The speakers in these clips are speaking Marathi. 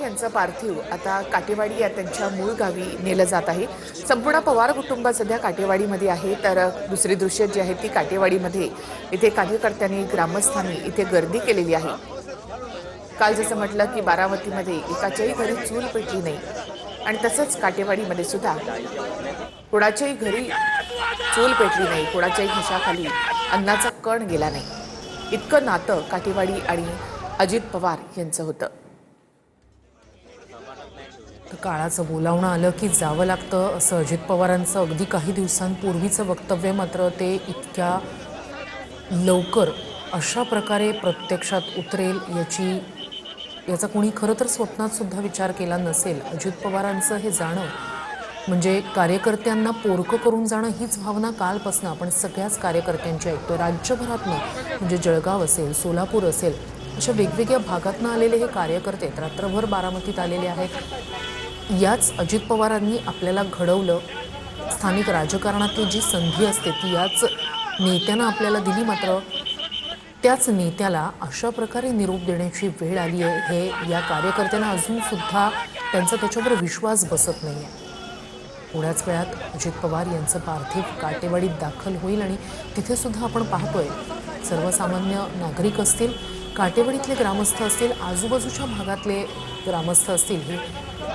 यांचं पार्थिव आता काटेवाडी या त्यांच्या मूळ गावी नेलं जात आहे। संपूर्ण पवार कुटुंब सध्या काटेवाडीमध्ये आहे, तर दुसरी दृश्य जी आहेत ती काटेवाडीमध्ये इथे कार्यकर्त्यांनी ग्रामस्थांनी इथे गर्दी केलेली आहे। काल जसं म्हटलं की बारामतीमध्ये एकाच्याही घरी चूल पेटली नाही आणि तसंच काटेवाडीमध्ये सुद्धा कोणाच्याही घरी चूल पेटली नाही, कोणाच्याही घशाखाली अन्नाचा कण गेला नाही। इतकं नातं काटेवाडी आणि अजित पवार यांचं होतं। काळाचं बोलावणं आलं की जावं लागतं असं अजित पवारांचं अगदी काही दिवसांपूर्वीचं वक्तव्य, मात्र ते इतक्या लवकर अशा प्रकारे प्रत्यक्षात उतरेल याचा कोणी खरं तर स्वप्नात सुद्धा विचार केला नसेल। अजित पवारांचं हे जाणं म्हणजे कार्यकर्त्यांना पोरकं करून जाणं हीच भावना कालपासून आपण सगळ्याच कार्यकर्त्यांची ऐकतो। राज्यभरातनं म्हणजे जळगाव असेल, सोलापूर असेल, अशा वेगवेगळ्या भागातनं आलेले हे कार्यकर्ते रात्रभर बारामतीत आलेले आहेत। याच अजित पवारांनी आपल्याला घडवलं। स्थानिक राजकारणातली जी संधी असते ती याच नेत्यांना आपल्याला दिली, मात्र त्याच नेत्याला अशा प्रकारे निरोप देण्याची वेळ आली आहे हे या कार्यकर्त्यांना अजून सुद्धा त्यांचा त्याच्यावर विश्वास बसत नाही आहे। थोड्याच वेळात अजित पवार यांचं पार्थिव काटेवाडीत दाखल होईल आणि तिथे सुद्धा आपण पाहतोय सर्वसामान्य नागरिक असतील, काटेवाडीतले ग्रामस्थ असतील, आजूबाजूच्या भागातले ग्रामस्थ असतील, हे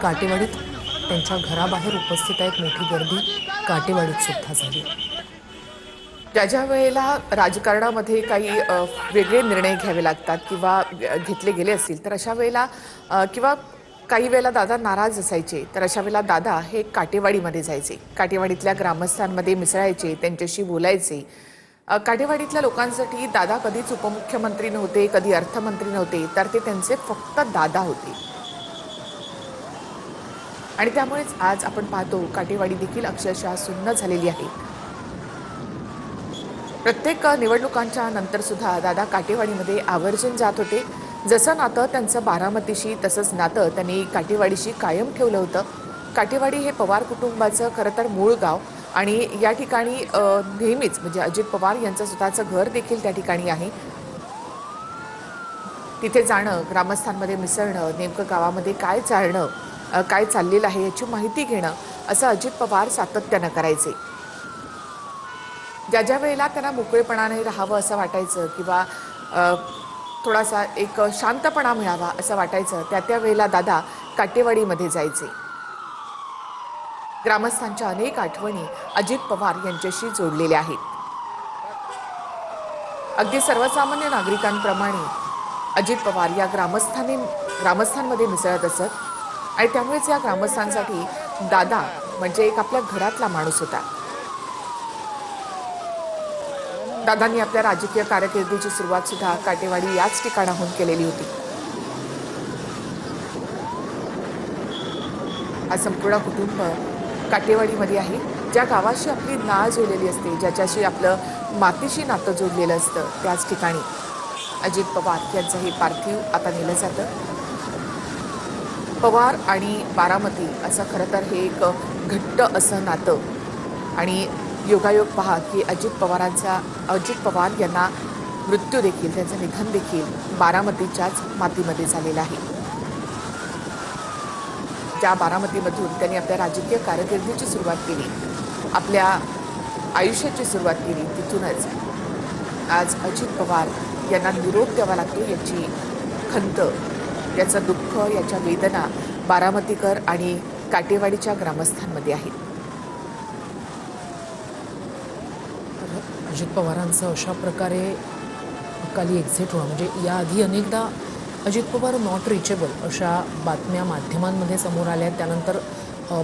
काटेवाडीत त्यांच्या घराबाहेर उपस्थित आहेत। मोठी गर्दी काटेवाडीत सुद्धा झाली। ज्या वेळेला राजकारणामध्ये काही वेगळे निर्णय घ्यावे लागतात किंवा घेतले गेले असतील, तर अशा वेळेला किंवा काही वेळेला दादा नाराज असायचे, तर अशा वेळेला दादा हे काटेवाडीमध्ये जायचे, काटेवाडीतल्या ग्रामस्थांमध्ये मिसळायचे, त्यांच्याशी बोलायचे। काटेवाडीतल्या लोकांसाठी दादा कधीच उपमुख्यमंत्री नव्हते, कधी अर्थमंत्री नव्हते, तर ते त्यांचे फक्त दादा होते। आणि त्यामुळेच आज आपण पाहतो काटेवाडी देखील अक्षरशः सुन्न झालेली आहे। प्रत्येक निवडणुकांच्या नंतर सुद्धा दादा काटेवाडीमध्ये आवर्जून जात होते। जसं नातं त्यांचं बारामतीशी, तसंच नातं त्यांनी काटेवाडीशी कायम ठेवलं होतं। काटेवाडी हे पवार कुटुंबाचं खरं तर मूळ गाव आणि या ठिकाणी नेहमीच म्हणजे अजित पवार यांचं स्वतःचं घर देखील त्या ठिकाणी आहे। तिथे जाणं, ग्रामस्थांमध्ये मिसळणं, नेमकं गावामध्ये काय काय चाललेलं आहे याची माहिती घेणं, असं अजित पवार सातत्यानं करायचे। ज्या वेळेला त्यांना मोकळेपणाने राहावं असं वाटायचं किंवा थोडासा एक शांतपणा मिळावा असं वाटायचं, त्या वेळेला दादा काटेवाडीमध्ये जायचे। ग्रामस्थांच्या अनेक आठवणी अजित पवार यांच्याशी जोडलेल्या आहेत। अगदी सर्वसामान्य नागरिकांप्रमाणे अजित पवार या ग्रामस्थांमध्ये मिसळत असत आणि त्यामुळेच या ग्रामस्थांसाठी दादा म्हणजे एक आपल्या घरातला माणूस होता। दादांनी आपल्या राजकीय कारकिर्दीची सुरुवात सुद्धा काटेवाडी याच ठिकाणाहून केलेली होती। हा संपूर्ण कुटुंब काटेवाडीमध्ये आहे, ज्या गावाशी आपली नाळ जोडलेली असते, ज्याच्याशी आपलं मातीशी नातं जोडलेलं असतं, त्याच ठिकाणी अजित पवार यांचं हे पार्थिव आता नेलं जातं। पवार आणि बारामती असं खरं तर हे एक घट्ट असं नातं आणि योगायोग पहा की अजित पवार यांना मृत्यू देखील, त्यांचं निधन देखील बारामतीच्याच मातीमध्ये झालेलं आहे। ज्या बारामतीमधून त्यांनी आपल्या राजकीय कारकिर्दीची सुरुवात केली, आपल्या आयुष्याची सुरुवात केली, तिथूनच आज अजित पवार यांना निरोप द्यावा लागतो याची खंत, याचं दुःख, याच्या वेदना बारामतीकर आणि काटेवाडीच्या ग्रामस्थांमध्ये आहेत। अजित पवारांचं अशा प्रकारे अकाली एक्झिट होणं म्हणजे याआधी अनेकदा अजित पवार नॉट रिचेबल अशा बातम्या माध्यमांमध्ये समोर आल्या आहेत। त्यानंतर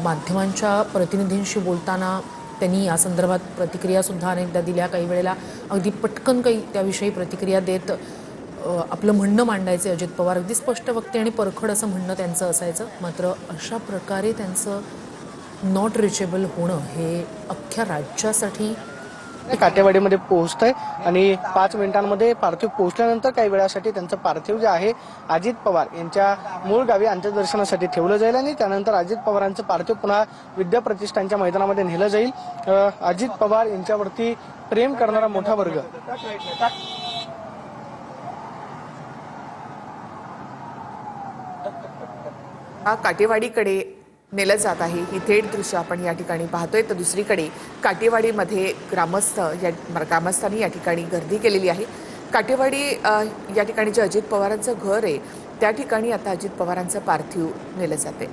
माध्यमांच्या प्रतिनिधींशी बोलताना त्यांनी या संदर्भात प्रतिक्रियासुद्धा अनेकदा दिल्या। काही वेळेला अगदी पटकन काही त्याविषयी प्रतिक्रिया देत आपलं म्हणणं मांडायचे अजित पवार। अगदी स्पष्ट वक्ते आणि परखड असं म्हणणं त्यांचं असायचं, मात्र अशा प्रकारे त्यांचं नॉट रिचेबल होणं हे अख्ख्या राज्यासाठी काटेवाडीमध्ये पोहोचतंय आणि 5 मिनिटांमध्ये पार्थिव पोहोचल्यानंतर काही वेळासाठी त्यांचं पार्थिव जे आहे अजित पवार यांच्या मूळ गावी अंत्यदर्शनासाठी ठेवलं जाईल आणि त्यानंतर अजित पवारांचं पार्थिव पुन्हा विद्याप्रतिष्ठानच्या मैदानामध्ये नेलं जाईल। अजित पवार यांच्यावरती प्रेम करणारा मोठा वर्ग काटेवाडीकडे नेलं जात आहे ही थेट दृश्य आपण या ठिकाणी पाहतोय. तर दुसरीकडे काटेवाडीमध्ये ग्रामस्थांनी या ठिकाणी गर्दी केलेली आहे. काटेवाडी या ठिकाणी जे अजित पवारांचं घर आहे त्या ठिकाणी आता अजित पवारांचं पार्थिव नेलं जाते.